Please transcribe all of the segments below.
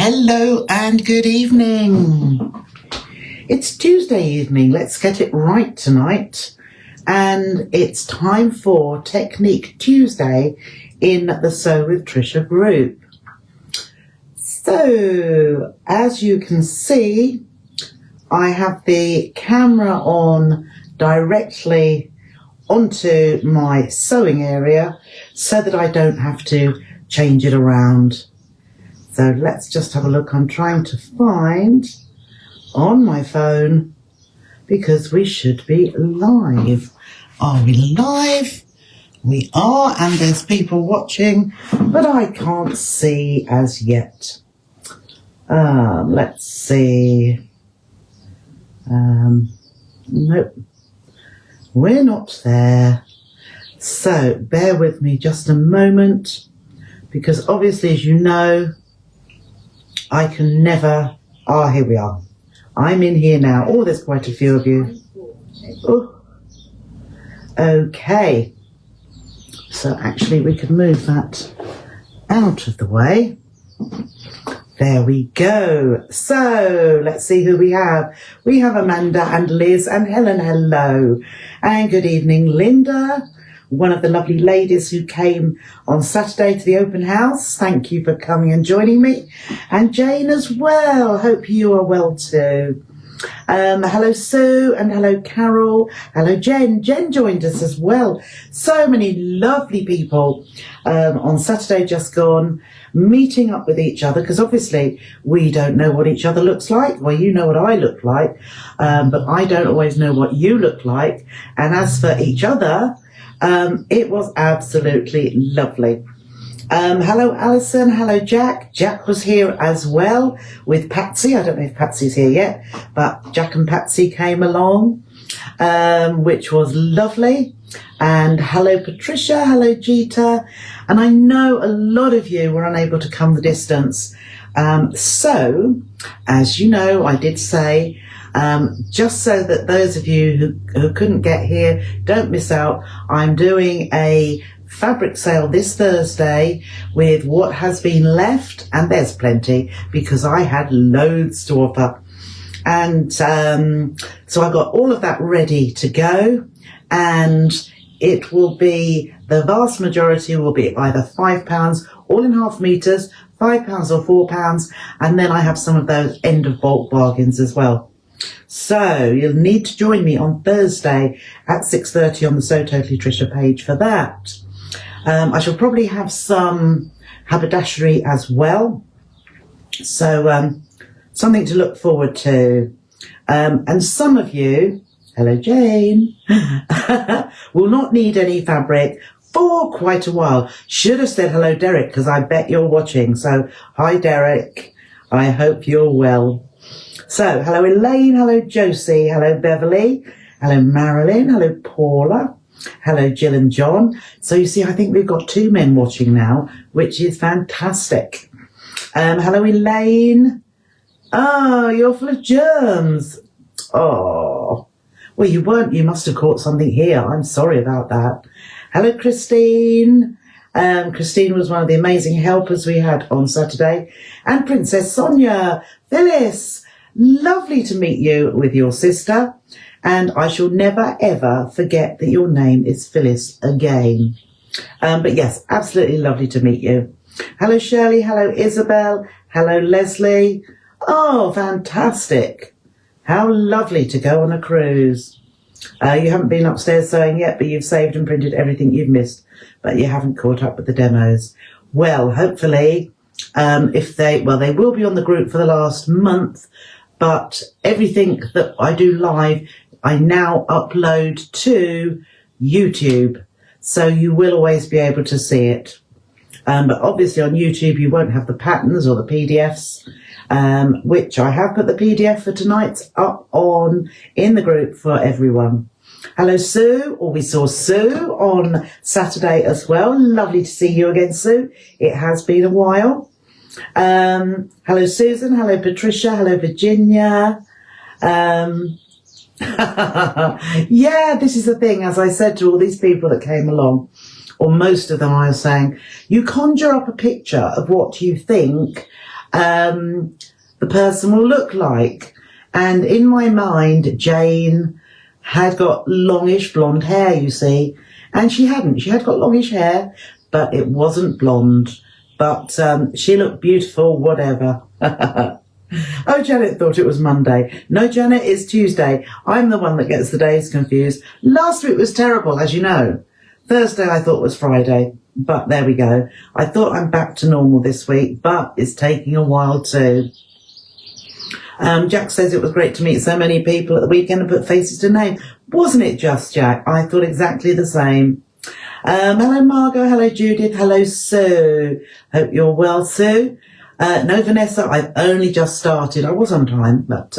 Hello and good evening. It's Tuesday evening. Let's get it right tonight. And it's time for Technique Tuesday in the Sew with Trisha group. So, as you can see, I have the camera on directly onto my sewing area so that I don't have to change it around. So let's just have a look. I'm trying to find on my phone because we should be live. Are we live? We are, and there's people watching, but I can't see as yet. Let's see. Nope, we're not there. So bear with me just a moment, because obviously, as you know, I can never... here we are. I'm in here now. Oh, there's quite a few of you. Oh. Okay. So actually we could move that out of the way. There we go. So let's see who we have. We have Amanda and Liz and Helen. Hello. And good evening, Linda, one of the lovely ladies who came on Saturday to the open house. Thank you for coming and joining me. And Jane as well. Hope you are well too. Hello Sue and hello Carol. Hello Jen. Jen joined us as well. So many lovely people on Saturday just gone, meeting up with each other, because obviously we don't know what each other looks like. Well, you know what I look like, but I don't always know what you look like. And as for each other, it was absolutely lovely. Hello Alison, hello Jack. Jack was here as well with Patsy. I don't know if Patsy's here yet, but Jack and Patsy came along, which was lovely. And hello Patricia, hello Jeeta. And I know a lot of you were unable to come the distance. So, as you know, I did say, just so that those of you who couldn't get here don't miss out, I'm doing a fabric sale this Thursday with what has been left, and there's plenty because I had loads to offer. And so I got all of that ready to go, and it will be, the vast majority will be either £5 all in half meters, £5 or £4, and then I have some of those end of bulk bargains as well. So you'll need to join me on Thursday at 6:30 on the So Totally Trisha page for that. I shall probably have some haberdashery as well. So something to look forward to. And some of you, hello Jane, will not need any fabric for quite a while. Should have said hello Derek, because I bet you're watching. So hi Derek, I hope you're well. So hello Elaine, hello Josie, hello Beverly, hello Marilyn, hello Paula, hello Jill and John. So you see, I think we've got 2 men watching now, which is fantastic. Hello Elaine. Oh, you're full of germs. Oh, well, you weren't. You must have caught something here. I'm sorry about that. Hello Christine. Christine was one of the amazing helpers we had on Saturday. And Princess Sonia. Phyllis, lovely to meet you with your sister. And I shall never, ever forget that your name is Phyllis again. But yes, absolutely lovely to meet you. Hello, Shirley. Hello, Isabel. Hello, Leslie. Oh, fantastic. How lovely to go on a cruise. You haven't been upstairs sewing yet, but you've saved and printed everything you've missed, but you haven't caught up with the demos. Well, hopefully, they will be on the group for the last month, but everything that I do live, I now upload to YouTube, so you will always be able to see it. But obviously on YouTube you won't have the patterns or the PDFs, which I have put the PDF for tonight's up on in the group for everyone. Hello Sue, or we saw Sue on Saturday as well. Lovely to see you again, Sue. It has been a while. Hello Susan, hello Patricia, hello Virginia. Yeah, this is the thing, as I said to all these people that came along, or most of them, I was saying, you conjure up a picture of what you think the person will look like. And in my mind, Jane had got longish blonde hair, you see, and she hadn't. She had got longish hair, but it wasn't blonde. But she looked beautiful, whatever. Oh, Janet thought it was Monday. No, Janet, it's Tuesday. I'm the one that gets the days confused. Last week was terrible, as you know. Thursday I thought was Friday, but there we go. I thought I'm back to normal this week, but it's taking a while too. Jack says it was great to meet so many people at the weekend and put faces to names. Wasn't it just, Jack? I thought exactly the same. Hello, Margot. Hello, Judith. Hello, Sue. Hope you're well, Sue. No, Vanessa, I've only just started. I was on time, but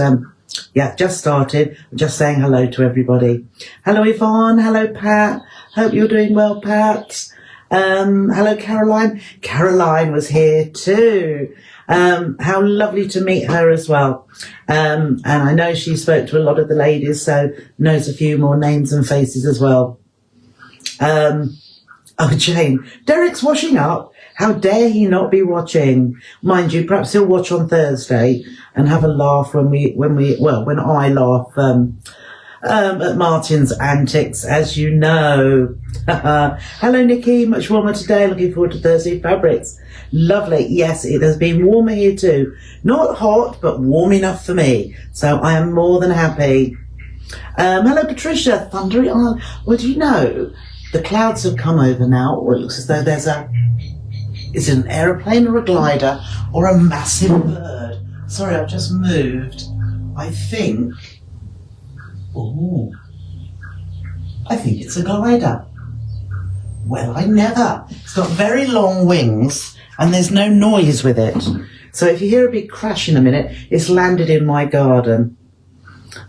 yeah, just started. Just saying hello to everybody. Hello, Yvonne. Hello, Pat. Hope you're doing well, Pat. Hello, Caroline. Caroline was here too. How lovely to meet her as well. And I know she spoke to a lot of the ladies, so knows a few more names and faces as well. Oh, Jane, Derek's washing up. How dare he not be watching? Mind you, perhaps he'll watch on Thursday and have a laugh when I laugh at Martin's antics, as you know. Hello, Nikki. Much warmer today. Looking forward to Thursday fabrics. Lovely. Yes, it has been warmer here too. Not hot, but warm enough for me. So I am more than happy. Hello, Patricia. Thundery Isle. Well, do you know, the clouds have come over now. Or it looks as though is it an aeroplane or a glider or a massive bird? Sorry, I've just moved. I think it's a glider. Well, I never. It's got very long wings and there's no noise with it. So if you hear a big crash in a minute, it's landed in my garden.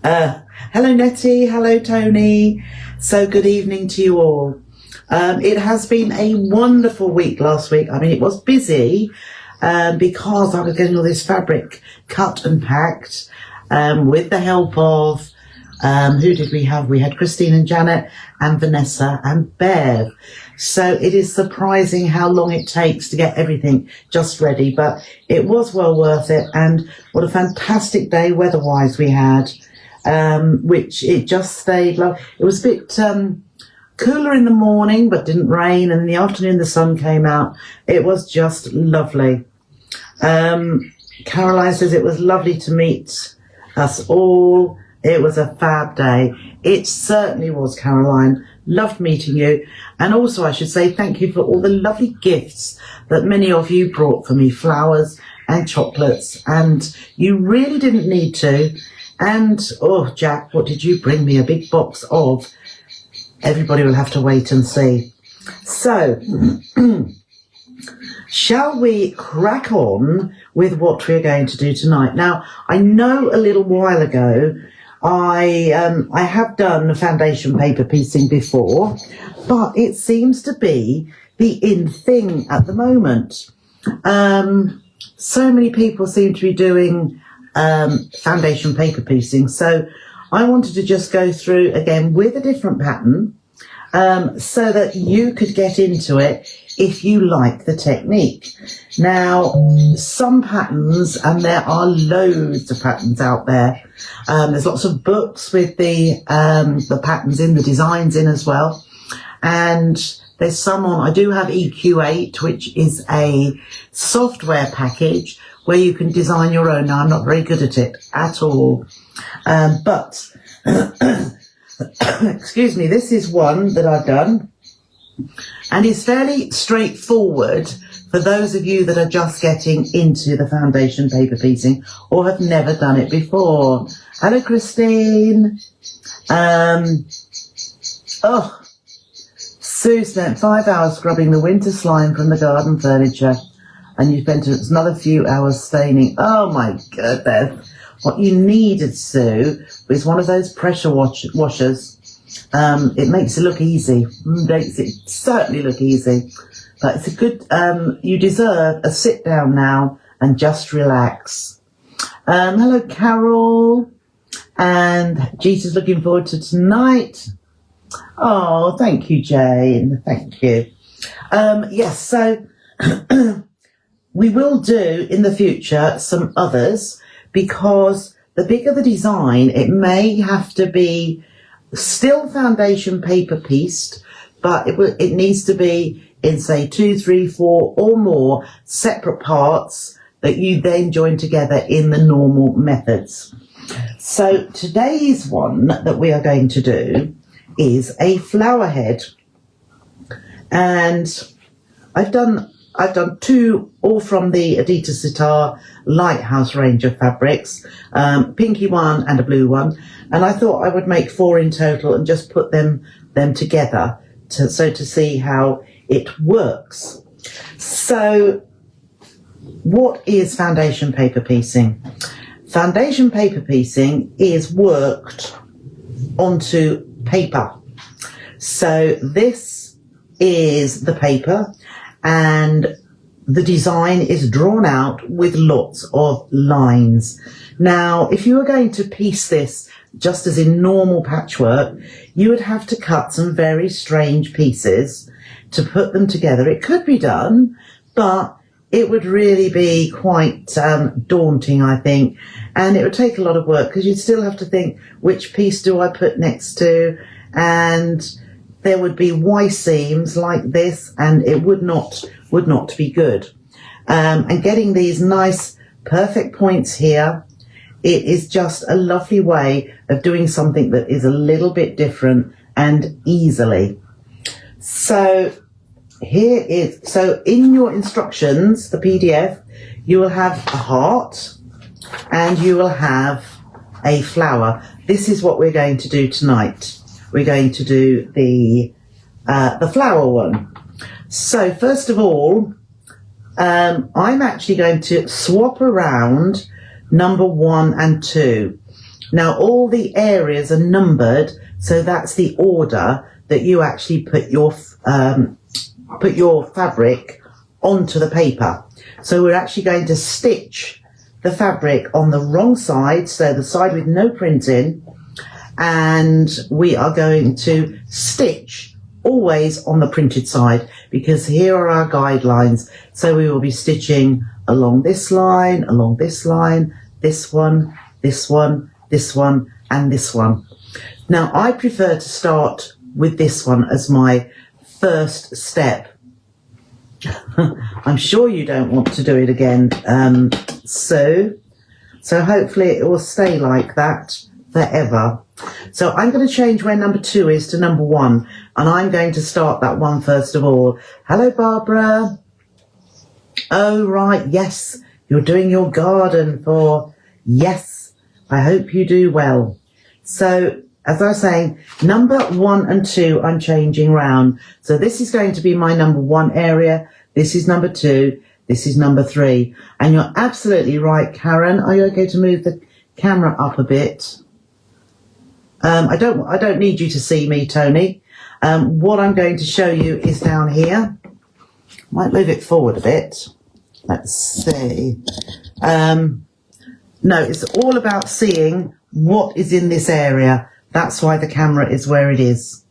Hello, Nettie. Hello, Tony. So good evening to you all. It has been a wonderful week last week. I mean, it was busy because I was getting all this fabric cut and packed with the help of, who did we have? We had Christine and Janet and Vanessa and Bev. So it is surprising how long it takes to get everything just ready, but it was well worth it. And what a fantastic day weather-wise we had, which it just stayed like, it was a bit cooler in the morning, but didn't rain. And in the afternoon, the sun came out. It was just lovely. Caroline says it was lovely to meet us all. It was a fab day. It certainly was, Caroline. Loved meeting you. And also, I should say thank you for all the lovely gifts that many of you brought for me, flowers and chocolates. And you really didn't need to. And, oh, Jack, what did you bring me? A big box of. Everybody will have to wait and see. So, shall we crack on with what we're going to do tonight? Now, I know a little while ago I have done foundation paper piecing before, but it seems to be the in thing at the moment. So many people seem to be doing foundation paper piecing, so I wanted to just go through again with a different pattern so that you could get into it if you like the technique. Now, some patterns, and there are loads of patterns out there. There's lots of books with the patterns in, the designs in as well. And there's some on, I do have EQ8, which is a software package where you can design your own. Now, I'm not very good at it at all. But, excuse me, this is one that I've done. And it's fairly straightforward for those of you that are just getting into the foundation paper piecing or have never done it before. Hello, Christine. Sue spent 5 hours scrubbing the winter slime from the garden furniture, and you spent another few hours staining. Oh my goodness. What you needed, Sue, is one of those pressure washers. It makes it look easy. Makes it certainly look easy. But it's a good, you deserve a sit down now and just relax. Hello, Carol. And Gita's looking forward to tonight. Oh, thank you, Jane. Thank you. Yes, so we will do in the future some others, because the bigger the design, it may have to be still foundation paper pieced, but it needs to be in, say, 2, 3, 4 or more separate parts that you then join together in the normal methods. So today's one that we are going to do is a flower head, and I've done 2, all from the Adidas Sitar Lighthouse range of fabrics, pinky one and a blue one, and I thought I would make 4 in total and just put them together to see how it works. So what is foundation paper piecing? Foundation paper piecing is worked onto paper. So this is the paper, and the design is drawn out with lots of lines. Now, if you were going to piece this just as in normal patchwork, you would have to cut some very strange pieces to put them together. It could be done, but it would really be quite daunting, I think, and it would take a lot of work, because you'd still have to think, which piece do I put next to, and there would be Y seams like this, and it would not be good. And getting these nice perfect points here, it is just a lovely way of doing something that is a little bit different and easily. So so in your instructions, the PDF, you will have a heart and you will have a flower. This is what we're going to do tonight. We're going to do the flower one. So first of all, I'm actually going to swap around number 1 and 2. Now all the areas are numbered, so that's the order that you actually put your fabric onto the paper. So we're actually going to stitch the fabric on the wrong side, so the side with no printing, and we are going to stitch always on the printed side, because here are our guidelines. So we will be stitching along this line, this one, this one, this one, and this one. Now I prefer to start with this one as my first step. I'm sure you don't want to do it again, so hopefully it will stay like that forever. So I'm going to change where number 2 is to number 1, and I'm going to start that one first of all. Hello, Barbara. Oh, right, yes, you're doing your garden yes, I hope you do well. So as I was saying, number 1 and 2 I'm changing round. So this is going to be my number 1 area. This is number 2. This is number 3. And you're absolutely right, Karen. Are you okay to move the camera up a bit? I don't need you to see me, Tony. What I'm going to show you is down here. Might move it forward a bit. Let's see. No, it's all about seeing what is in this area. That's why the camera is where it is.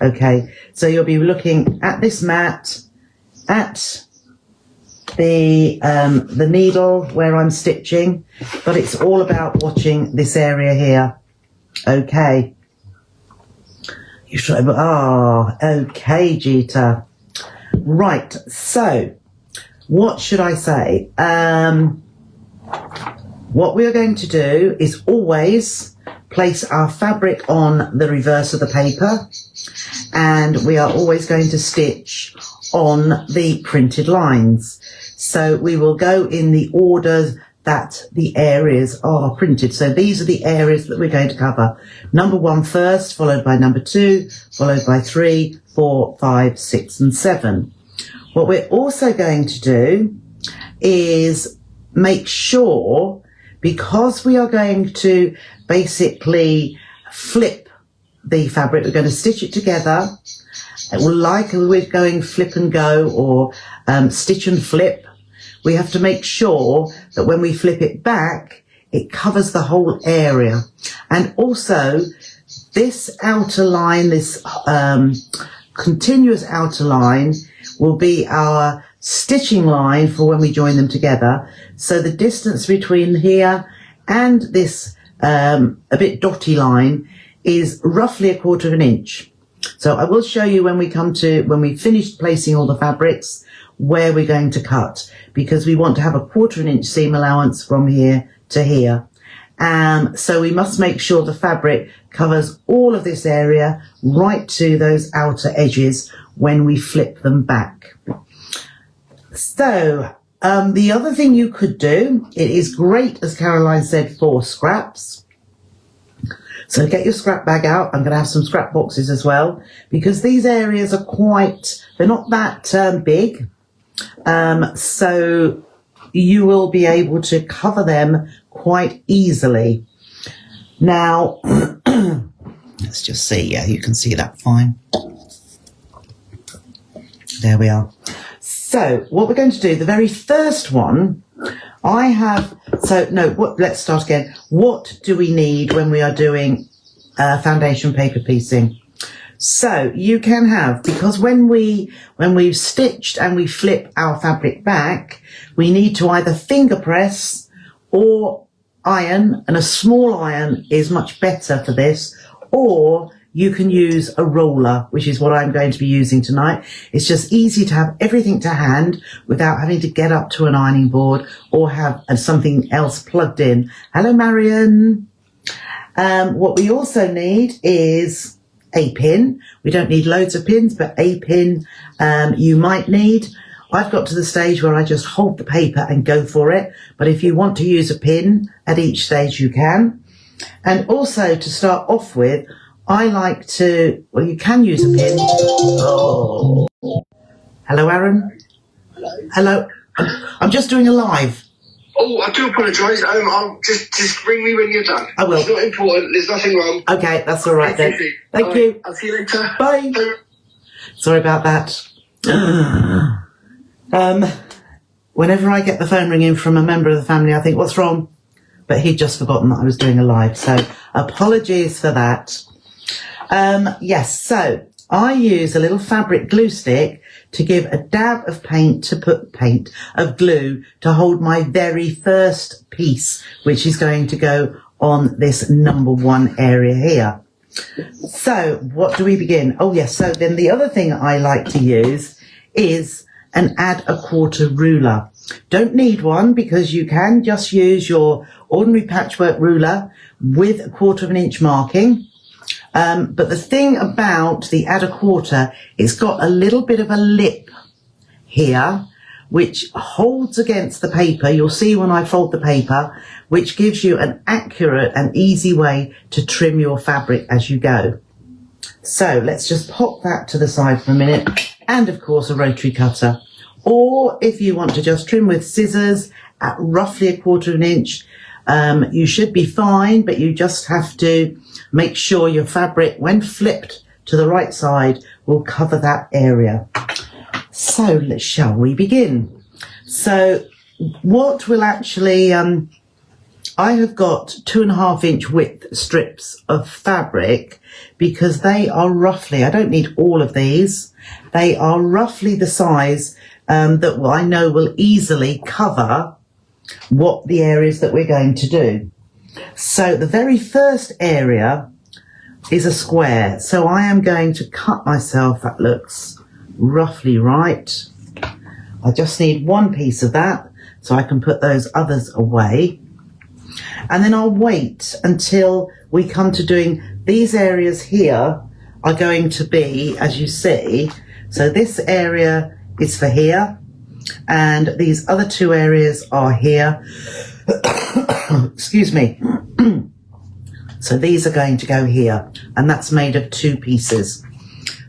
Okay, so you'll be looking at this mat, at the needle where I'm stitching, but it's all about watching this area here. Okay. You should. Okay, Jeeta. Right. So, what should I say? What we are going to do is always place our fabric on the reverse of the paper, and we are always going to stitch on the printed lines. So we will go in the order that the areas are printed. So these are the areas that we're going to cover. Number 1 first, followed by number 2, followed by 3, 4, 5, 6, and 7. What we're also going to do is make sure, because we are going to basically flip the fabric, we're going to stitch it together. Like we're going flip and go, or stitch and flip. We have to make sure that when we flip it back, it covers the whole area. And also, this outer line, this continuous outer line will be our stitching line for when we join them together. So the distance between here and this a bit dotty line is roughly 1/4 inch. So I will show you when we finish placing all the fabrics where we're going to cut, because we want to have a 1/4 inch seam allowance from here to here. So we must make sure the fabric covers all of this area right to those outer edges when we flip them back. So the other thing you could do, it is great, as Caroline said, for scraps. So get your scrap bag out. I'm going to have some scrap boxes as well, because these areas are they're not that big. So you will be able to cover them quite easily. Now, let's just see. Yeah, you can see that fine. There we are. So what we're going to do, the very first one, let's start again. What do we need when we are doing foundation paper piecing? So you can have, because when we've stitched and we flip our fabric back, we need to either finger press or iron, and a small iron is much better for this, or you can use a roller, which is what I'm going to be using tonight. It's just easy to have everything to hand without having to get up to an ironing board or have something else plugged in. Hello, Marion. What we also need is a pin. We don't need loads of pins, but a pin you might need. I've got to the stage where I just hold the paper and go for it. But if you want to use a pin at each stage, you can. And also, to start off with, I like to, well, you can use a pin. Oh. Hello, Aaron. Hello. I'm just doing a live. Oh, I do apologise. I'll just ring me when you're done. I will. It's not important. There's nothing wrong. Okay, that's all right then. Thank you. I'll see you later. Bye. Sorry about that. Whenever I get the phone ringing from a member of the family, I think, what's wrong? But he'd just forgotten that I was doing a live. So apologies for that. Yes, so I use a little fabric glue stick to give a dab of of glue to hold my very first piece, which is going to go on this number 1 area here. So what do we begin? Oh yes, so then the other thing I like to use is an add a quarter ruler. Don't need one, because you can just use your ordinary patchwork ruler with a 1/4 inch marking. But the thing about the add a quarter, it's got a little bit of a lip here, which holds against the paper. You'll see when I fold the paper, which gives you an accurate and easy way to trim your fabric as you go. So let's just pop that to the side for a minute. And of course, a rotary cutter. Or if you want to just trim with scissors at roughly a 1/4 inch, you should be fine, but you just have to make sure your fabric, when flipped to the right side, will cover that area. So shall we begin? So what will actually, I have got 2.5 inch width strips of fabric, because they are roughly, I don't need all of these, they are roughly the size that I know will easily cover what the areas that we're going to do. So the very first area is a square. So I am going to cut myself, that looks roughly right. I just need 1 piece of that, so I can put those others away. And then I'll wait until we come to doing these areas here are going to be, as you see, so this area is for here, and these other 2 areas are here. Excuse me. So these are going to go here, and that's made of 2 pieces.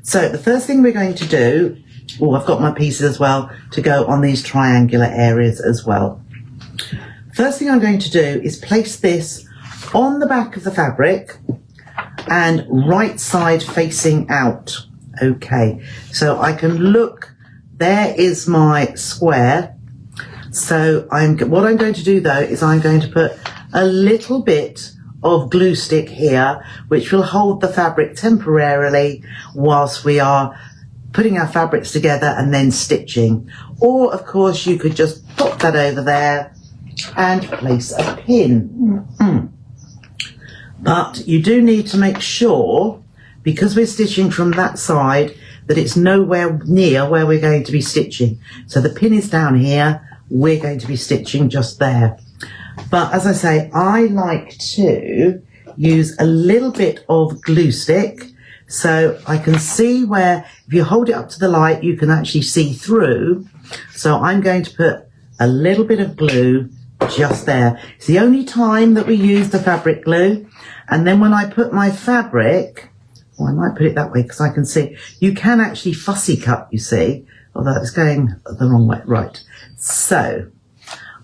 So the first thing we're going to do, oh, I've got my pieces as well to go on these triangular areas as well. First thing I'm going to do is place this on the back of the fabric and right side facing out. Okay, so I can look, there is my square. So what I'm going to do though is I'm going to put a little bit of glue stick here, which will hold the fabric temporarily whilst we are putting our fabrics together and then stitching. Or of course you could just pop that over there and place a pin. But you do need to make sure, because we're stitching from that side, that it's nowhere near where we're going to be stitching. So the pin is down here, we're going to be stitching just there. But as I say, I like to use a little bit of glue stick, so I can see where, if you hold it up to the light, you can actually see through. So I'm going to put a little bit of glue just there. It's the only time that we use the fabric glue. And then when I put my fabric, I might put it that way because I can see, you can actually fussy cut, you see, although it's going the wrong way. Right. So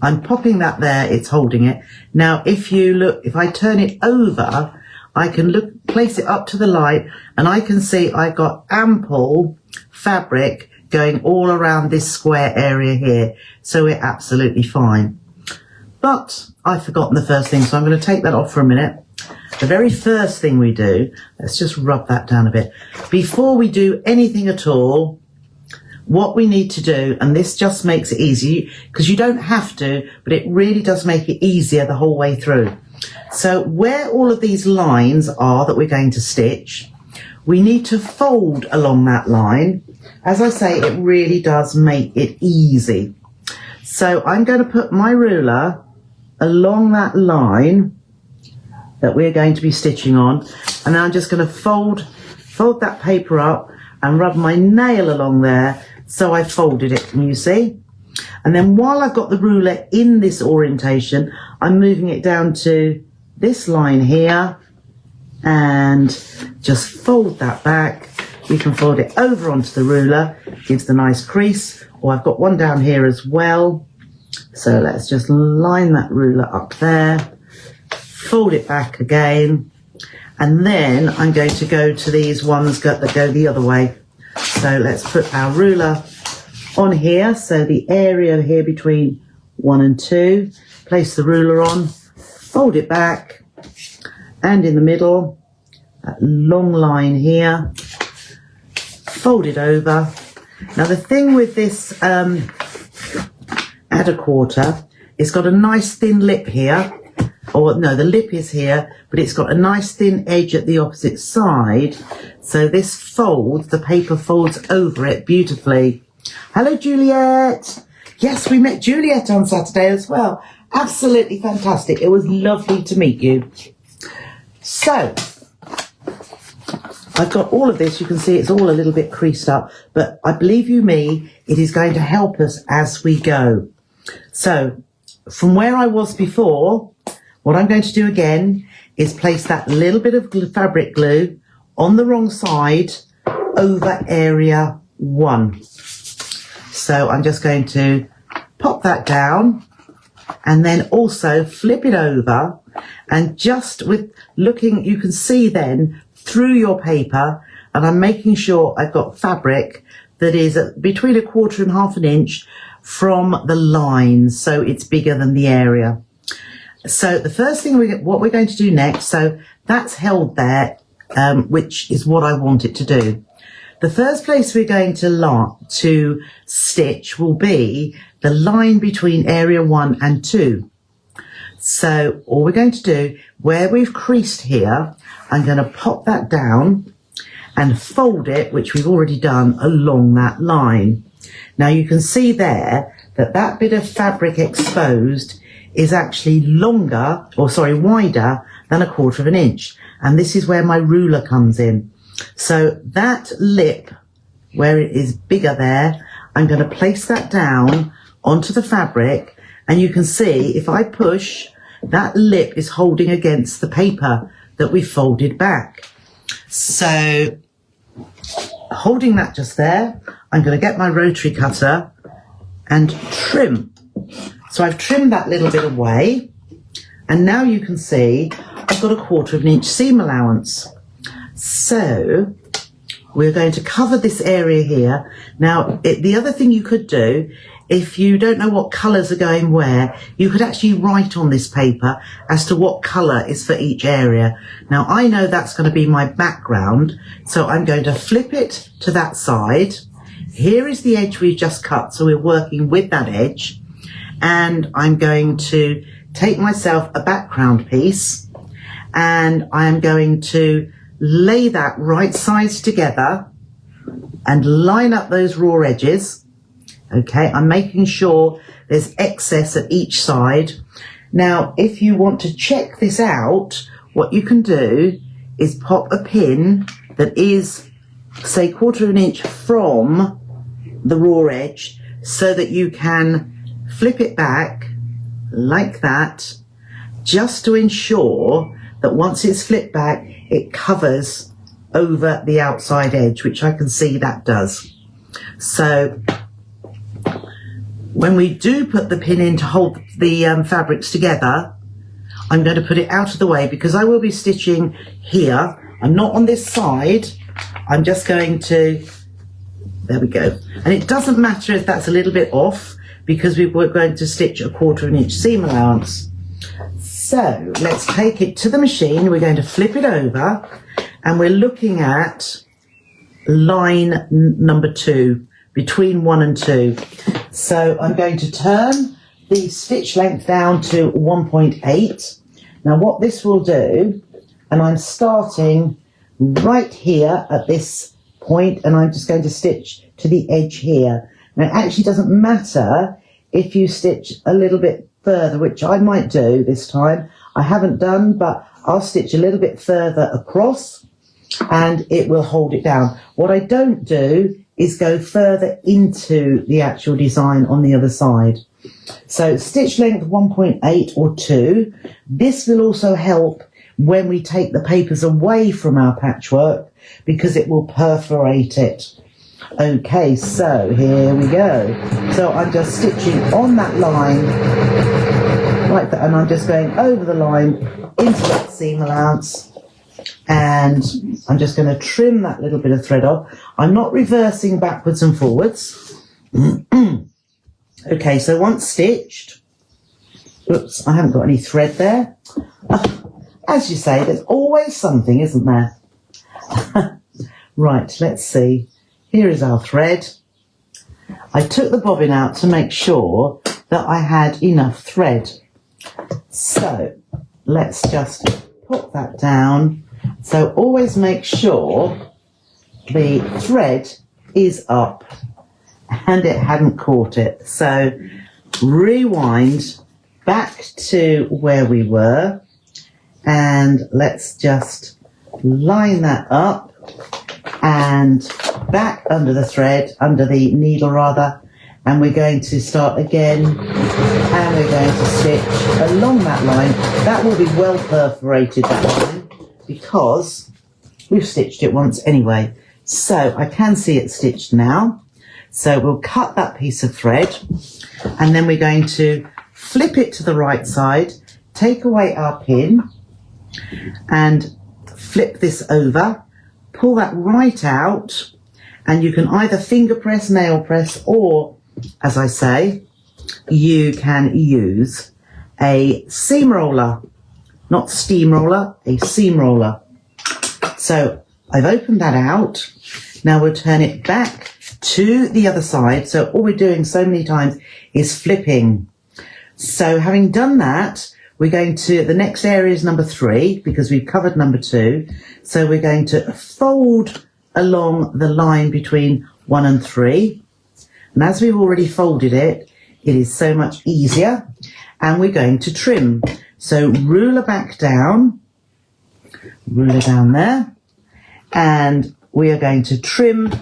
I'm popping that there, it's holding it. Now, if you look, if I turn it over, I can place it up to the light and I can see I've got ample fabric going all around this square area here. So we're absolutely fine. But I've forgotten the first thing, so I'm going to take that off for a minute. The very first thing we do, let's just rub that down a bit. Before we do anything at all, what we need to do, and this just makes it easy, because you don't have to, but it really does make it easier the whole way through. So where all of these lines are that we're going to stitch, we need to fold along that line. As I say, it really does make it easy. So I'm going to put my ruler along that line that we're going to be stitching on, and I'm just going to fold that paper up and rub my nail along there, so I folded it, can you see? And then while I've got the ruler in this orientation, I'm moving it down to this line here and just fold that back. We can fold it over onto the ruler, gives the nice crease, or I've got one down here as well. So let's just line that ruler up there, fold it back again, and then I'm going to go to these ones that go the other way. So let's put our ruler on here, so the area here between 1 and 2, place the ruler on, fold it back, and in the middle, that long line here, fold it over. Now the thing with this add a quarter, it's got a nice thin lip here, or no, the lip is here, but it's got a nice thin edge at the opposite side. So this folds, the paper folds over it beautifully. Hello, Juliet. Yes, we met Juliet on Saturday as well. Absolutely fantastic. It was lovely to meet you. So I've got all of this. You can see it's all a little bit creased up, but I believe you me, it is going to help us as we go. So from where I was before, what I'm going to do again is place that little bit of fabric glue on the wrong side over area 1. So I'm just going to pop that down and then also flip it over, and just with looking, you can see then through your paper, and I'm making sure I've got fabric that is between 1/4 and 1/2 inch from the lines, so it's bigger than the area. So the first thing what we're going to do next, so that's held there, which is what I want it to do. The first place we're going to stitch will be the line between area 1 and 2. So all we're going to do, where we've creased here, I'm going to pop that down and fold it, which we've already done, along that line. Now you can see there that that bit of fabric exposed is actually longer, or sorry, wider than 1/4 inch. And this is where my ruler comes in. So that lip, where it is bigger there, I'm going to place that down onto the fabric, and you can see if I push, that lip is holding against the paper that we folded back. So holding that just there, I'm going to get my rotary cutter and trim. So I've trimmed that little bit away, and now you can see I've got 1/4 inch seam allowance. So we're going to cover this area here. Now, the other thing you could do, if you don't know what colours are going where, you could actually write on this paper as to what colour is for each area. Now, I know that's going to be my background, so I'm going to flip it to that side. Here is the edge we've just cut, so we're working with that edge. And I'm going to take myself a background piece, and I'm going to lay that right sides together and line up those raw edges. Okay, I'm making sure there's excess at each side. Now, if you want to check this out, what you can do is pop a pin that is, say, 1/4 inch from the raw edge, so that you can flip it back like that, just to ensure that once it's flipped back, it covers over the outside edge, which I can see that does. So when we do put the pin in to hold the fabrics together, I'm going to put it out of the way because I will be stitching here. I'm not on this side. I'm just going to, there we go. And it doesn't matter if that's a little bit off, because we're going to stitch a 1/4 inch seam allowance. So let's take it to the machine. We're going to flip it over, and we're looking at line number 2, between 1 and 2. So I'm going to turn the stitch length down to 1.8. Now what this will do, and I'm starting right here at this point, and I'm just going to stitch to the edge here. Now, it actually doesn't matter if you stitch a little bit further, which I might do this time. I haven't done, but I'll stitch a little bit further across and it will hold it down. What I don't do is go further into the actual design on the other side. So stitch length 1.8 or 2. This will also help when we take the papers away from our patchwork, because it will perforate it. Okay, so here we go. So I'm just stitching on that line like that, and I'm just going over the line into that seam allowance, and I'm just going to trim that little bit of thread off. I'm not reversing backwards and forwards. Okay, so once stitched, oops, I haven't got any thread there. As you say, there's always something, isn't there? Right, let's see. Here is our thread. I took the bobbin out to make sure that I had enough thread. So let's just put that down. So always make sure the thread is up and it hadn't caught it. So rewind back to where we were, and let's just line that up and back under the thread, under the needle rather, and we're going to start again, and we're going to stitch along that line. That will be well perforated, that line, because we've stitched it once anyway. So I can see it stitched now. So we'll cut that piece of thread, and then we're going to flip it to the right side, take away our pin, and flip this over, pull that right out, and you can either finger press, nail press, or, as I say, you can use a seam roller, not steamroller, a seam roller. So I've opened that out. Now we'll turn it back to the other side. So all we're doing so many times is flipping. So having done that, we're going to, the next area is number 3, because we've covered number 2. So we're going to fold along the line between 1 and 3. And as we've already folded it, it is so much easier. And we're going to trim. So ruler back down, ruler down there, and we are going to trim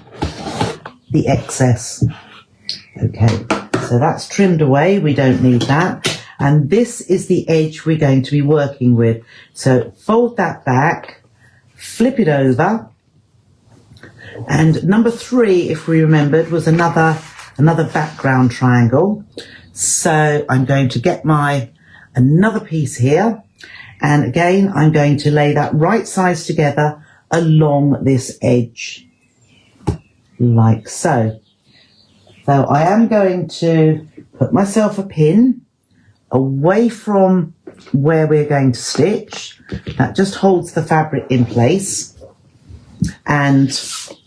the excess. Okay, so that's trimmed away. We don't need that. And this is the edge we're going to be working with. So fold that back, flip it over. And number 3, if we remembered, was another background triangle. So I'm going to get another piece here. And again, I'm going to lay that right sides together along this edge. like so. So I am going to put myself a pin away from where we're going to stitch. That just holds the fabric in place, and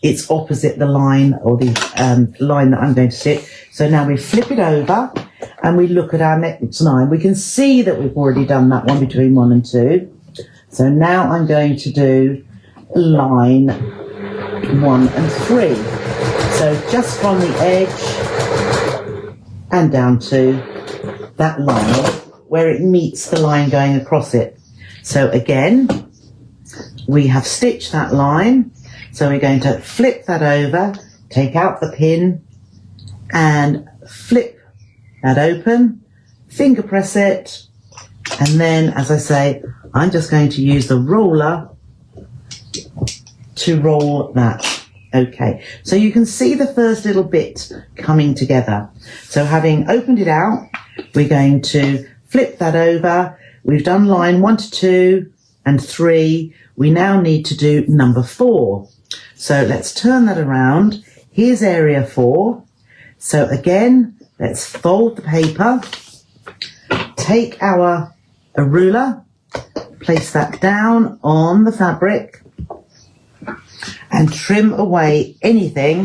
it's opposite the line, or the line that I'm going to stitch. So now we flip it over and we look at our next line. We can see that we've already done that one between 1 and 2. So now I'm going to do line 1 and 3. So just from the edge and down to that line where it meets the line going across it. So again, we have stitched that line. So we're going to flip that over, take out the pin and flip that open, finger press it, and then, as I say, I'm just going to use the roller to roll that. Okay, so you can see the first little bit coming together. So having opened it out, we're going to flip that over. We've done line 1 to 2 and 3. We now need to do number 4. So let's turn that around. Here's area 4. So again, let's fold the paper, take a ruler, place that down on the fabric, and trim away anything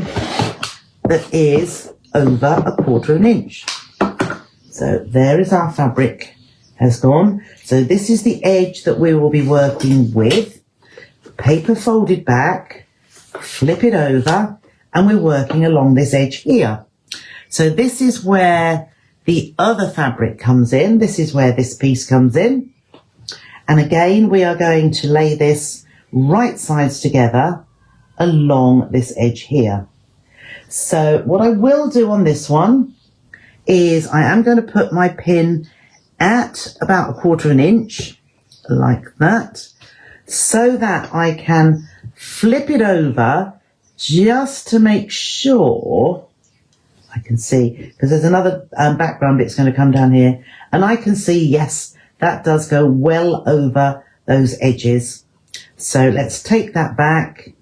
that is over 1/4 inch. So there is our fabric has gone. So this is the edge that we will be working with. Paper folded back, flip it over, and we're working along this edge here. So this is where the other fabric comes in. This is where this piece comes in. And again, we are going to lay this right sides together along this edge here. So what I will do on this one is I am going to put my pin at about 1/4 inch, like that, so that I can flip it over just to make sure I can see, because there's another background bit's going to come down here, and I can see, yes, that does go well over those edges. So let's take that back,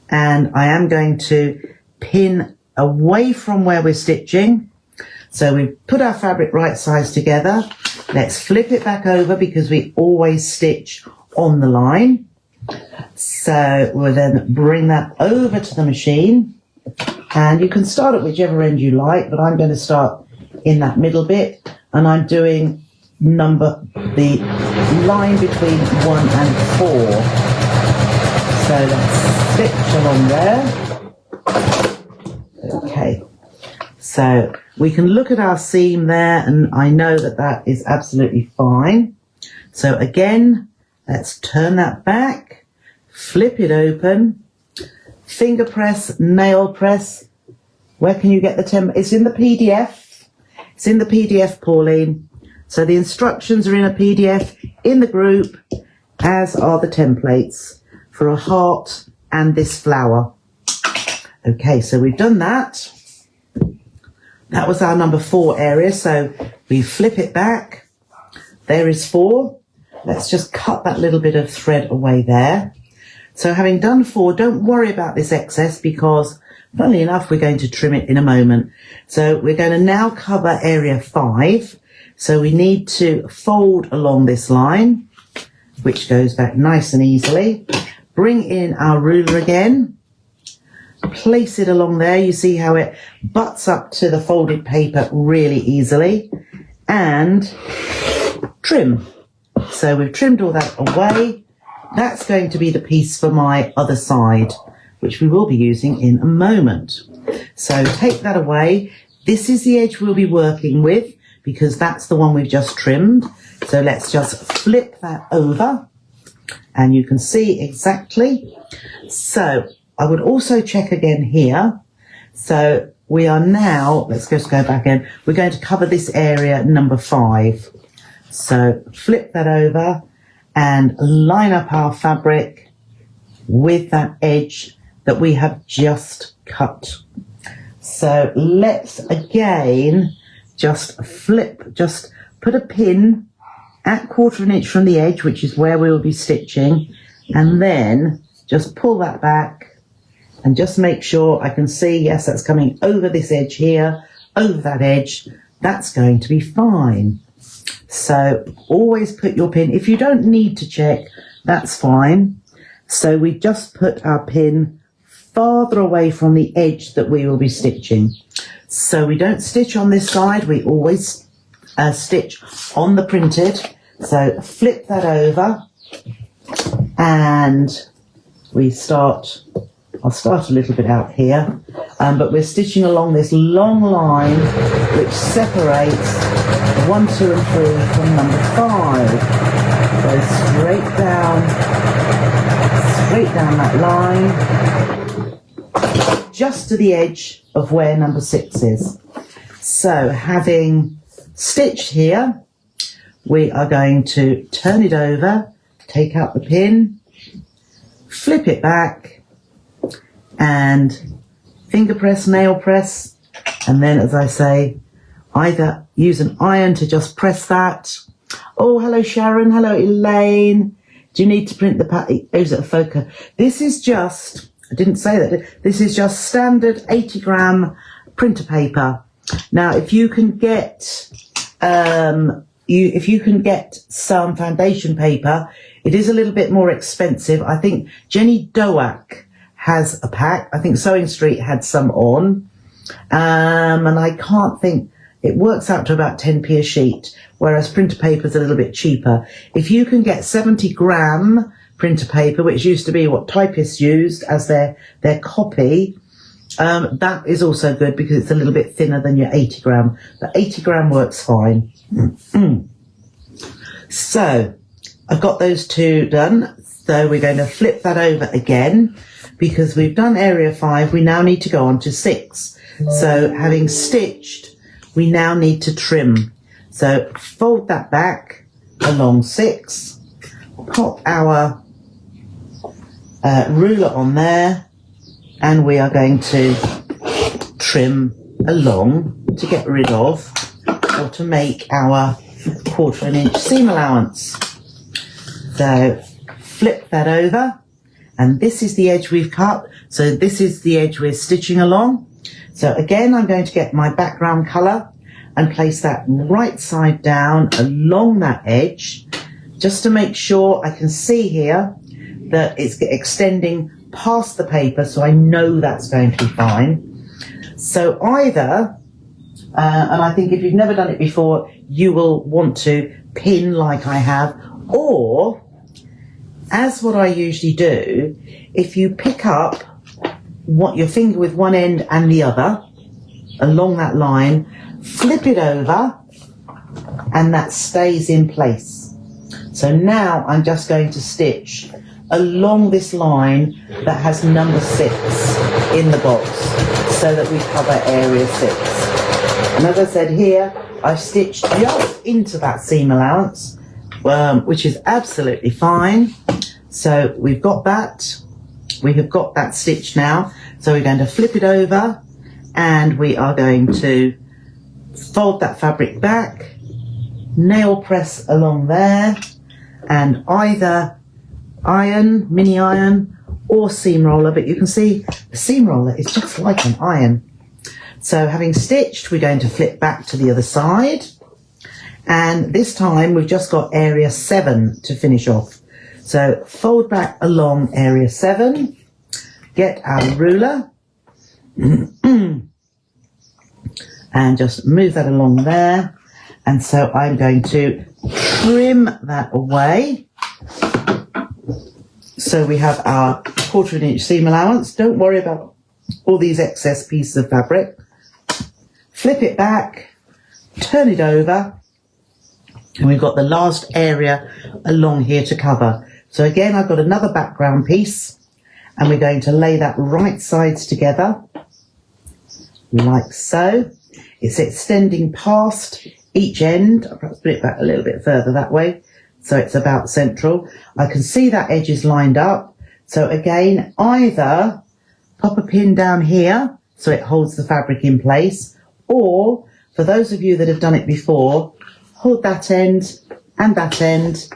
and I am going to pin away from where we're stitching. So we've put our fabric right sides together. Let's flip it back over because we always stitch on the line. So we'll then bring that over to the machine, and you can start at whichever end you like, but I'm going to start in that middle bit, and I'm doing the line between 1 and 4. So let's stitch along there. Okay, so we can look at our seam there, and I know that that is absolutely fine. So again, let's turn that back, flip it open, finger press, nail press. Where can you get the template? It's in the PDF. It's in the PDF, Pauline. So the instructions are in a PDF in the group, as are the templates for a heart and this flower. Okay, so we've done that. That was our number 4 area. So we flip it back. There is 4. Let's just cut that little bit of thread away there. So having done 4, don't worry about this excess, because funnily enough, we're going to trim it in a moment. So we're going to now cover area 5. So we need to fold along this line, which goes back nice and easily. Bring in our ruler again. Place it along there. You see how it butts up to the folded paper really easily. And trim. So we've trimmed all that away. That's going to be the piece for my other side, which we will be using in a moment. So take that away. This is the edge we'll be working with, because that's the one we've just trimmed. So let's just flip that over, and you can see exactly. So I would also check again here. So we are now, let's just go back in. We're going to cover this area number 5. So flip that over and line up our fabric with that edge that we have just cut. So let's again just put a pin at 1/4 inch from the edge, which is where we will be stitching, and then just pull that back and just make sure I can see, yes, that's coming over this edge here, over that edge. That's going to be fine. So always put your pin, if you don't need to check, that's fine. So we just put our pin farther away from the edge that we will be stitching. So we don't stitch on this side, we always stitch on the printed. So flip that over and we start, I'll start a little bit out here, but we're stitching along this long line which separates 1, 2 and 3 from number 5. So straight down that line, just to the edge of where number 6 is. So having stitched here, we are going to turn it over, take out the pin, flip it back, and finger press, nail press, and then, as I say, either use an iron to just press that. Oh, hello Sharon, hello Elaine. Do you need to print the pattern? Oh, is it a focus? This is just, I didn't say that, this is just standard 80 gram printer paper. Now, if you can get, if you can get some foundation paper, it is a little bit more expensive. I think Jenny Doak has a pack. I think Sewing Street had some on. And I can't think, it works out to about 10p a sheet, whereas printer paper is a little bit cheaper. If you can get 70 gram printer paper, which used to be what typists used as their copy, that is also good because it's a little bit thinner than your 80 gram. But 80 gram works fine. So I've got those two done. So we're going to flip that over again because we've done area 5. We now need to go on to 6. So having stitched, we now need to trim. So fold that back along 6, pop our ruler on there, and we are going to trim along to get rid of or to make our 1/4 inch seam allowance. So flip that over, and this is the edge we've cut. So this is the edge we're stitching along. So again, I'm going to get my background colour and place that right side down along that edge, just to make sure I can see here that it's extending past the paper, so I know that's going to be fine. So either, and I think if you've never done it before, you will want to pin like I have, or, as what I usually do, if you pick up your finger with one end and the other along that line, flip it over, and that stays in place. So now I'm just going to stitch along this line that has number 6 in the box so that we cover area 6. And as I said here, I've stitched just into that seam allowance, which is absolutely fine. So we've got that. We have got that stitched now. So we're going to flip it over, and we are going to fold that fabric back, nail press along there, and either iron, mini iron, or seam roller, but you can see the seam roller is just like an iron. So having stitched, we're going to flip back to the other side, and this time we've just got area 7 to finish off. So fold back along area 7, get our ruler, and just move that along there. And so I'm going to trim that away. So we have our 1/4 inch seam allowance. Don't worry about all these excess pieces of fabric. Flip it back, turn it over, and we've got the last area along here to cover. So again, I've got another background piece, and we're going to lay that right sides together, like so. It's extending past each end. I'll perhaps put it back a little bit further that way, so it's about central. I can see that edge is lined up. So again, either pop a pin down here so it holds the fabric in place, or for those of you that have done it before, hold that end and that end,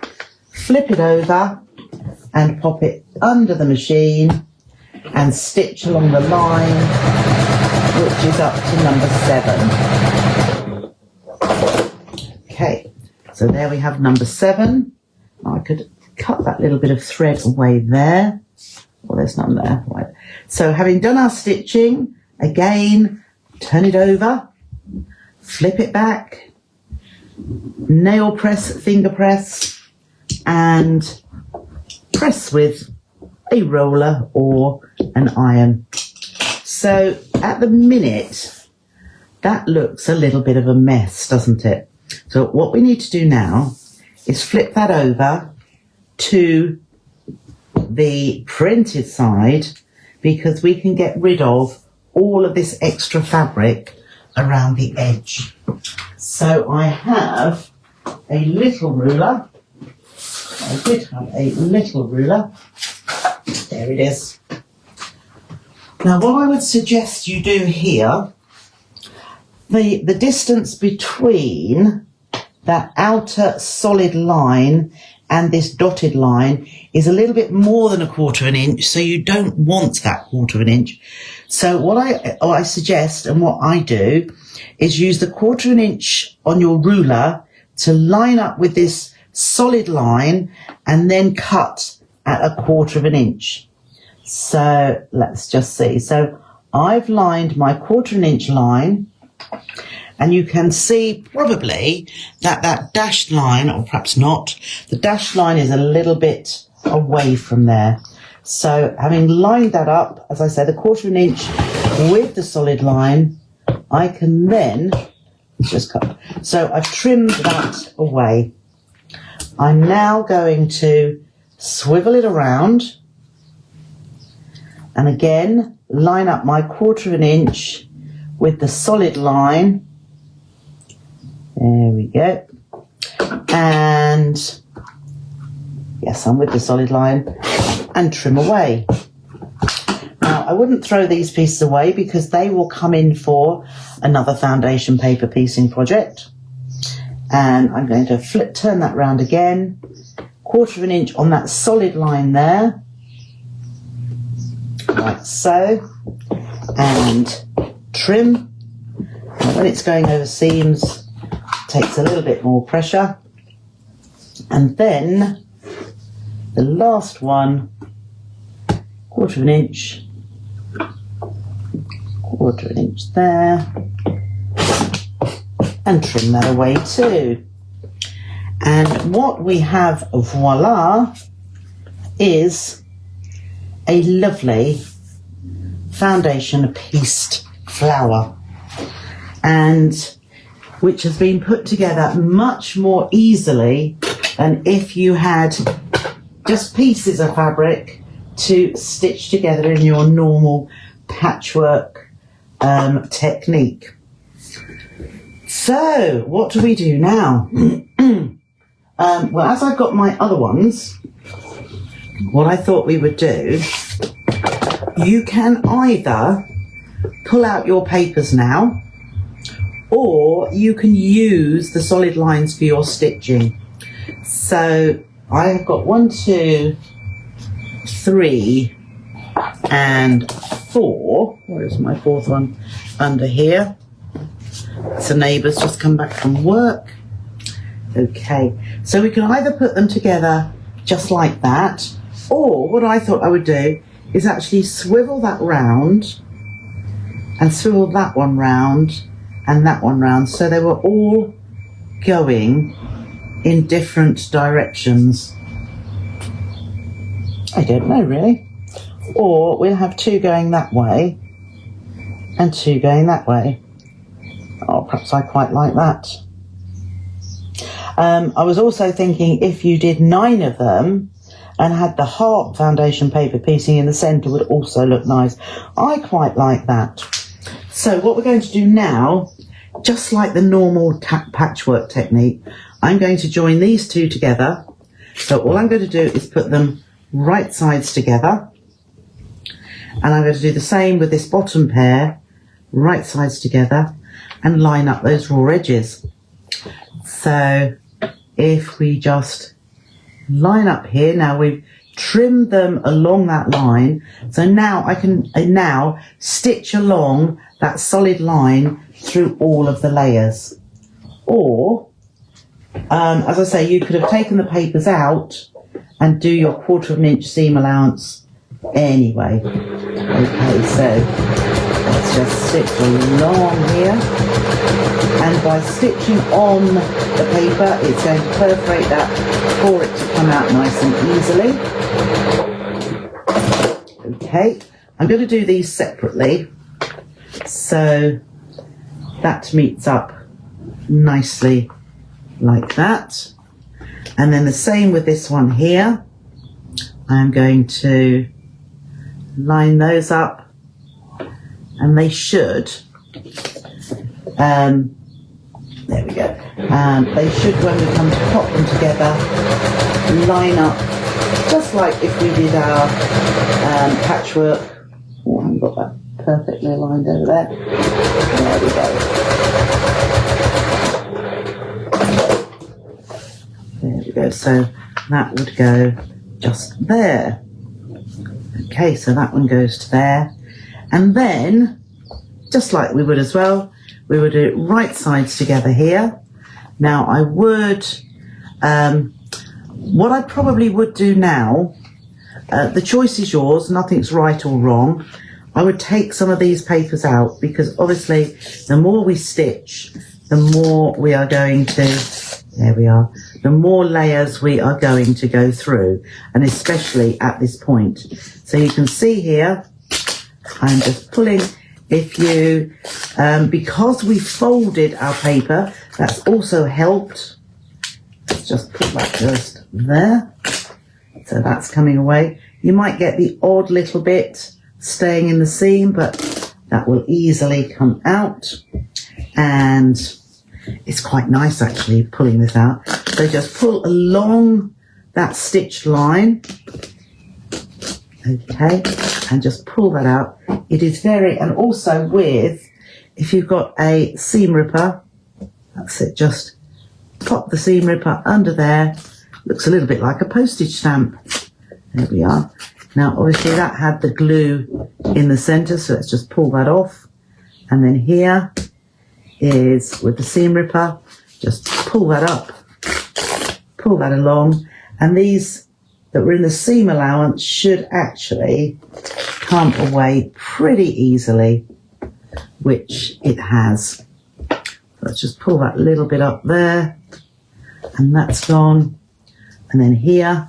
flip it over and pop it under the machine, and stitch along the line, which is up to number 7. Okay, so there we have number 7. I could cut that little bit of thread away there. Well, there's none there. Right. So having done our stitching, again, turn it over, flip it back, nail press, finger press, and press with a roller or an iron. So at the minute, that looks a little bit of a mess, doesn't it? So what we need to do now is flip that over to the printed side, because we can get rid of all of this extra fabric around the edge. So I have a little ruler. I did have a little ruler. There it is. Now what I would suggest you do here, the distance between that outer solid line and this dotted line is a little bit more than 1/4 inch, so you don't want that 1/4 inch. So what I suggest, and what I do, is use the 1/4 inch on your ruler to line up with this solid line and then cut at 1/4 inch. So let's just see. So I've lined my 1/4 inch line, and you can see probably that dashed line, or perhaps not, the dashed line is a little bit away from there. So having lined that up, as I said, the 1/4 inch with the solid line, I can then just cut. So I've trimmed that away. I'm now going to swivel it around, and again line up my 1/4 inch with the solid line. There we go. And yes, I'm with the solid line, and trim away. Now I wouldn't throw these pieces away because they will come in for another foundation paper piecing project. And I'm going to turn that round again, 1/4 inch on that solid line there, like so, and trim. And when it's going over seams, takes a little bit more pressure. And then the last one, 1/4 inch, 1/4 inch there, and trim that away too. And what we have, voila, is a lovely foundation pieced flower, and which has been put together much more easily than if you had just pieces of fabric to stitch together in your normal patchwork technique. So what do we do now? Well, as I've got my other ones, what I thought we would do, you can either pull out your papers now, or you can use the solid lines for your stitching. So I have got 1, 2, 3, and 4. Where's my 4th one? Under here. So neighbours just come back from work. Okay, so we can either put them together just like that, or what I thought I would do is actually swivel that round and swivel that one round and that one round, so they were all going in different directions. I don't know really. Or we'll have 2 going that way and 2 going that way. Oh, perhaps I quite like that. I was also thinking if you did 9 of them and had the heart foundation paper piecing in the centre would also look nice. I quite like that. So what we're going to do now, just like the normal patchwork technique, I'm going to join these 2 together. So all I'm going to do is put them right sides together. And I'm going to do the same with this bottom pair, right sides together, and line up those raw edges. So if we just line up here, now we've trim them along that line. So now I can now stitch along that solid line through all of the layers. Or, as I say, you could have taken the papers out and do your 1/4 inch seam allowance anyway. Okay, so let's just stitch along here. And by stitching on the paper, it's going to perforate that for it to come out nice and easily. Okay, I'm going to do these separately, so that meets up nicely like that. And then the same with this one here. I'm going to line those up, and they should there we go. They should, when we come to pop them together, line up just like if we did our patchwork. Oh, I haven't got that perfectly aligned over there. There we go. There we go. So that would go just there. Okay, so that one goes to there. And then, just like we would as well, we would do it right sides together here. Now I would, what I probably would do now, the choice is yours, nothing's right or wrong. I would take some of these papers out, because obviously the more we stitch, the more we are going to, there we are, the more layers we are going to go through, and especially at this point. So you can see here, I'm just pulling. If you, because we folded our paper, that's also helped. Let's just put that just there. So that's coming away. You might get the odd little bit staying in the seam, but that will easily come out. And it's quite nice actually pulling this out. So just pull along that stitched line. Okay, and just pull that out. It is very, and also with, if you've got a seam ripper, that's it, just pop the seam ripper under there. Looks a little bit like a postage stamp. There we are. Now obviously that had the glue in the center, so let's just pull that off. And then here is with the seam ripper, just pull that up, pull that along, and these that were in the seam allowance should actually come away pretty easily, which it has. Let's just pull that little bit up there, and that's gone. And then here,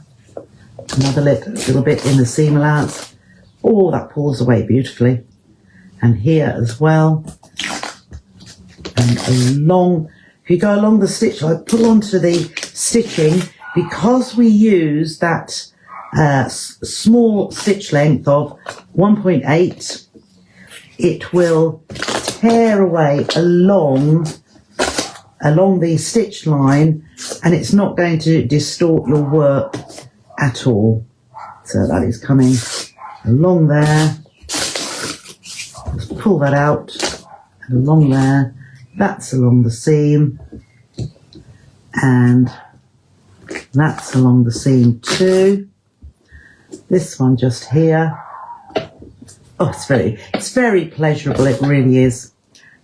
another little bit in the seam allowance. Oh, that pulls away beautifully. And here as well. And along, if you go along the stitch, I pull onto the stitching, because we use that small stitch length of 1.8, it will tear away along the stitch line, and it's not going to distort your work at all. So that is coming along there. Just pull that out, and along there. That's along the seam, and that's along the seam too. This one just here. Oh, it's very pleasurable, it really is.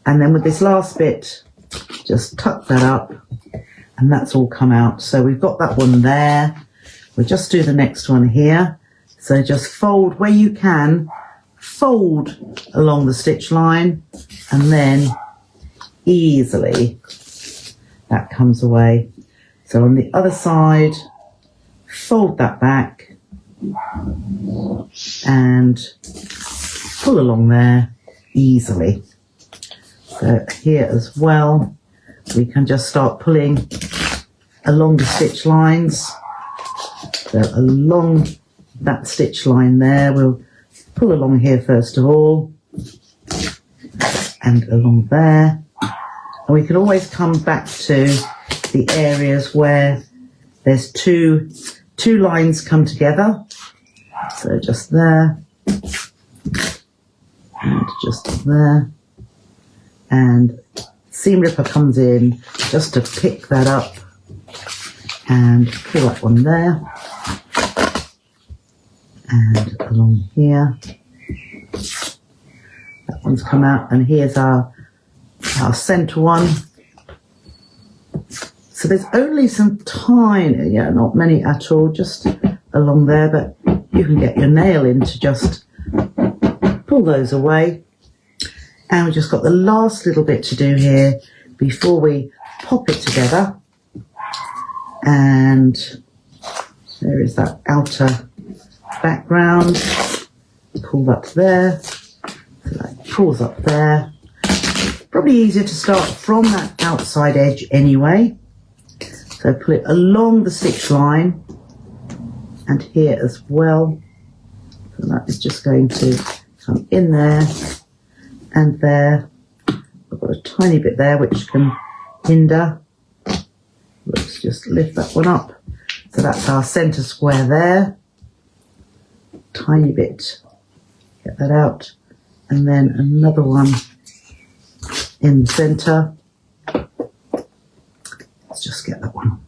And then with this last bit, just tuck that up, and that's all come out. So we've got that one there. We'll just do the next one here. So just fold where you can, fold along the stitch line, and then easily that comes away. So on the other side, fold that back and pull along there easily. So here as well, we can just start pulling along the stitch lines. So along that stitch line there, we'll pull along here first of all, and along there. And we can always come back to the areas where there's two lines come together. So just there, and just there, and seam ripper comes in just to pick that up and pull that one there. and along here. That one's come out, and here's our centre one. So there's only some tiny, not many at all, just along there, but you can get your nail in to just pull those away. And we've just got the last little bit to do here before we pop it together. And there is that outer background. Pull that there. So that pulls up there. Probably easier to start from that outside edge anyway. So pull it along the stitch line and here as well. So that is just going to come in there and there. I've got a tiny bit there which can hinder. Let's just lift that one up. So that's our centre square there. Tiny bit. Get that out. And then another one in the centre. Let's just get that one.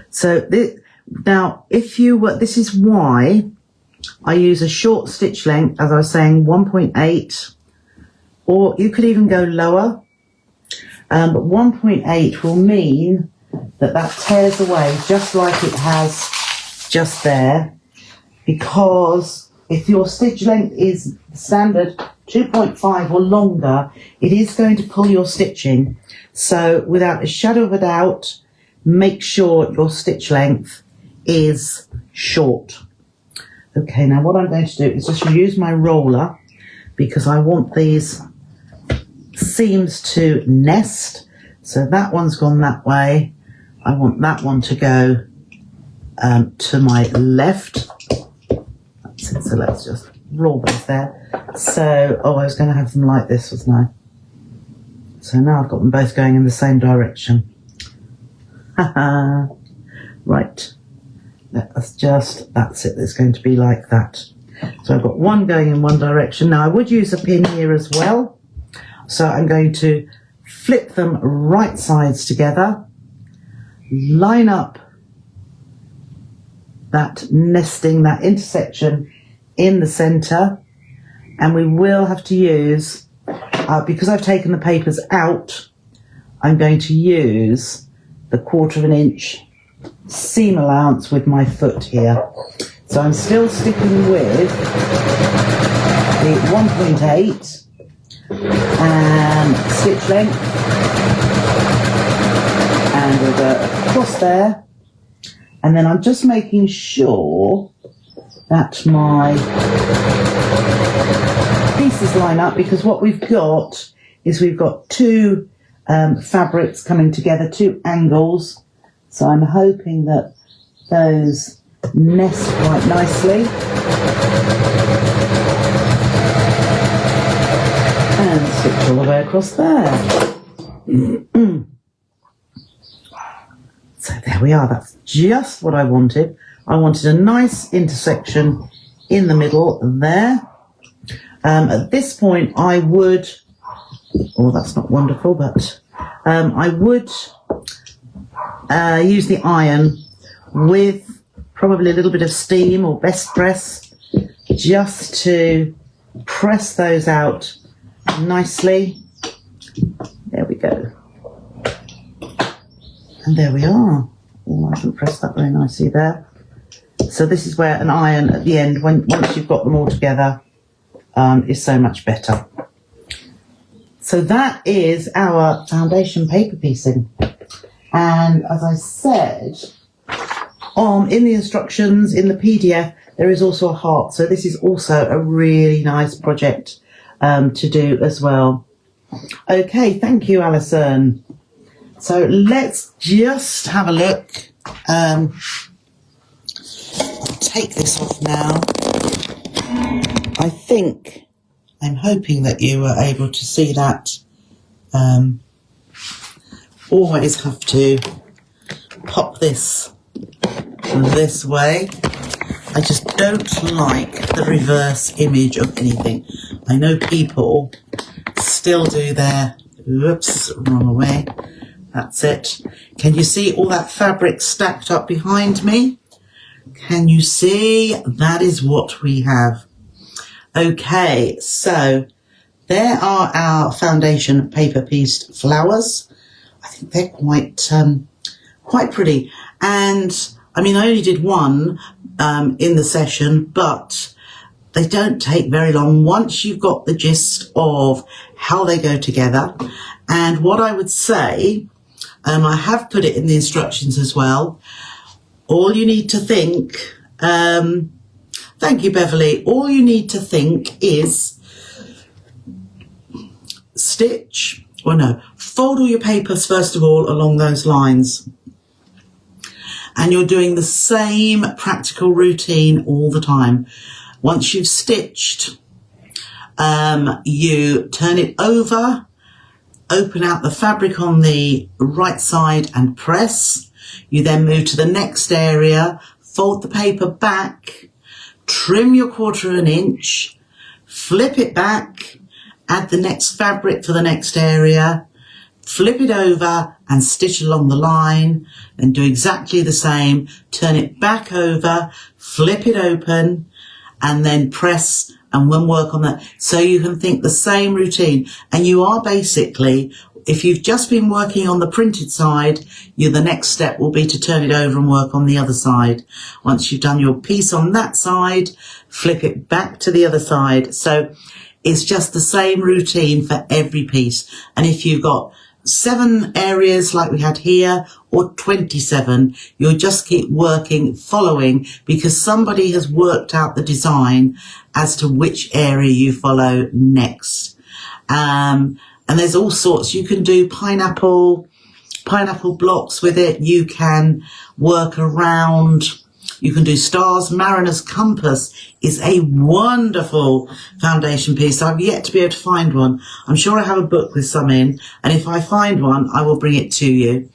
So now, if you were, this is why I use a short stitch length, as I was saying, 1.8, or you could even go lower. But 1.8 will mean that tears away just like it has just there, because if your stitch length is standard 2.5 or longer, it is going to pull your stitching. So without a shadow of a doubt, make sure your stitch length is short. Okay, now what I'm going to do is just use my roller, because I want these seams to nest. So that one's gone that way. I want that one to go to my left. That's it. So let's just roll those there. So, I was going to have them like this, wasn't I? So now I've got them both going in the same direction. Right. That's it. It's going to be like that. So I've got one going in one direction. Now I would use a pin here as well. So I'm going to flip them right sides together, line up that nesting, that intersection in the centre, and we will have to use, because I've taken the papers out, I'm going to use the 1/4 inch seam allowance with my foot here. So I'm still sticking with the 1.8 and stitch length, and we'll go across there, and then I'm just making sure that my pieces line up, because what we've got is we've got two fabrics coming together, two angles, so I'm hoping that those nest quite nicely. And stitch all the way across there. So there we are, that's just what I wanted. I wanted a nice intersection in the middle there. At this point I would, that's not wonderful, but I would use the iron with probably a little bit of steam or best press, just to press those out nicely. There we go. And there we are. I haven't pressed that very nicely there. So this is where an iron at the end, once you've got them all together, is so much better. So that is our foundation paper piecing. And as I said, in the instructions, in the PDF, there is also a heart. So this is also a really nice project to do as well. Okay, thank you, Alison. So let's just have a look. I'll take this off now. I'm hoping that you were able to see that. Always have to pop this way. I just don't like the reverse image of anything. I know people still do their, whoops, wrong way. That's it. Can you see all that fabric stacked up behind me? Can you see? That is what we have. Okay, so there are our foundation paper pieced flowers. I think they're quite pretty. And I mean, I only did one in the session, but they don't take very long once you've got the gist of how they go together. And what I would say, I have put it in the instructions as well. All you need to think, thank you, Beverly. All you need to think is fold all your papers first of all along those lines. And you're doing the same practical routine all the time. Once you've stitched, you turn it over, open out the fabric on the right side and press. You then move to the next area, fold the paper back, trim your 1/4 inch, flip it back, add the next fabric for the next area, flip it over and stitch along the line, then do exactly the same, turn it back over, flip it open, and then press and then work on that. So you can think the same routine. And you are basically, if you've just been working on the printed side, the next step will be to turn it over and work on the other side. Once you've done your piece on that side, flip it back to the other side. So it's just the same routine for every piece. And if you've got 7 areas like we had here, or 27, you'll just keep working, following, because somebody has worked out the design as to which area you follow next. And there's all sorts. You can do pineapple blocks with it. You can work around. You can do stars. Mariner's Compass is a wonderful foundation piece. I've yet to be able to find one. I'm sure I have a book with some in, and if I find one, I will bring it to you.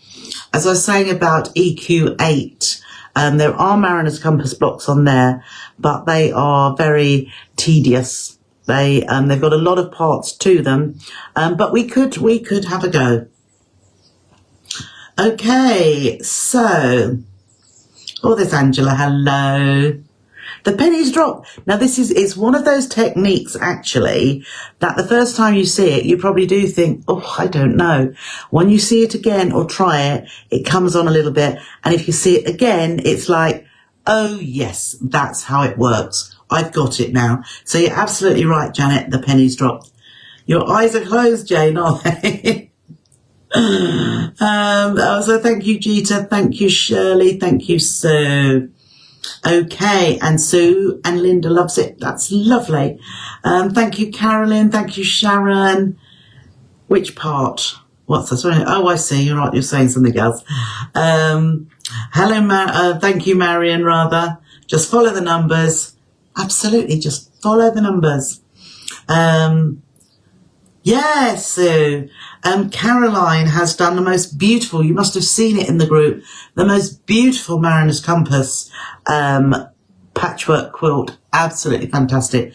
As I was saying about EQ8, there are Mariner's Compass blocks on there, but they are very tedious. They've got a lot of parts to them, but we could have a go. Okay, so. Oh, there's Angela. Hello. The pennies drop. Now, this is one of those techniques, actually, that the first time you see it, you probably do think, oh, I don't know. When you see it again or try it, it comes on a little bit. And if you see it again, it's like, oh, yes, that's how it works. I've got it now. So you're absolutely right, Janet. The pennies dropped. Your eyes are closed, Jane, aren't they? So thank you, Jeeta. Thank you, Shirley. Thank you, Sue. Okay, and Sue and Linda loves it. That's lovely. Thank you, Carolyn. Thank you, Sharon. Which part? What's this? Oh, I see. You're right. You're saying something else. Hello, thank you, Marion, rather. Just follow the numbers. Absolutely, just follow the numbers. Yes, Sue. Caroline has done the most beautiful, you must have seen it in the group, the most beautiful Mariner's Compass patchwork quilt. Absolutely fantastic.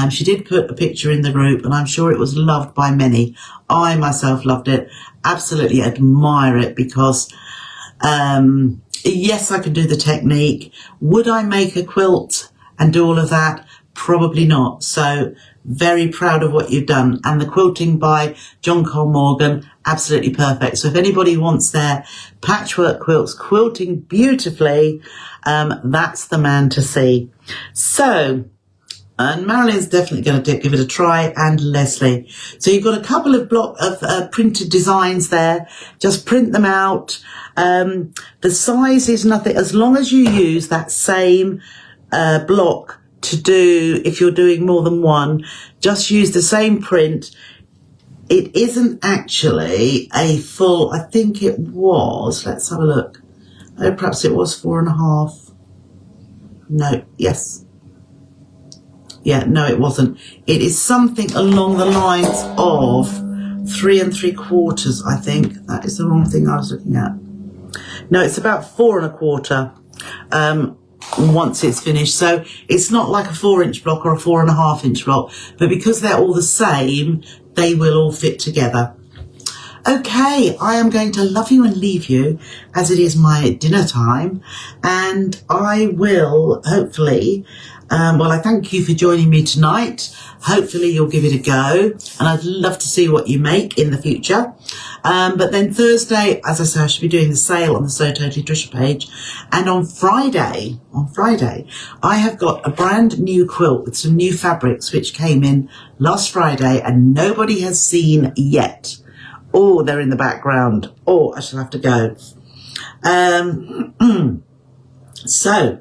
She did put a picture in the group, and I'm sure it was loved by many. I myself loved it. Absolutely admire it because, yes, I can do the technique. Would I make a quilt and do all of that? Probably not. So very proud of what you've done. And the quilting by John Cole Morgan, absolutely perfect. So if anybody wants their patchwork quilts quilting beautifully, that's the man to see. So, and Marilyn's definitely going to give it a try, and Leslie. So you've got a couple of block of printed designs there. Just print them out. The size is nothing, as long as you use that same block to do, if you're doing more than one, just use the same print. It isn't actually a full, I think it was, let's have a look. Oh, perhaps it was 4.5. No, yes. Yeah, no, it wasn't. It is something along the lines of 3 3/4, I think. That is the wrong thing I was looking at. No, it's about 4 1/4. Once it's finished. So it's not like a 4-inch block or a 4.5-inch block, but because they're all the same, they will all fit together. Okay, I am going to love you and leave you as it is my dinner time, and I will hopefully, I thank you for joining me tonight. Hopefully you'll give it a go, and I'd love to see what you make in the future. But then Thursday, as I say, I should be doing the sale on the So Totally Trisha page. And on Friday, I have got a brand new quilt with some new fabrics which came in last Friday and nobody has seen yet. Oh, they're in the background. Oh, I shall have to go. So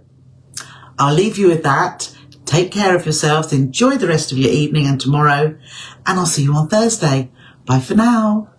I'll leave you with that. Take care of yourselves. Enjoy the rest of your evening and tomorrow. And I'll see you on Thursday. Bye for now.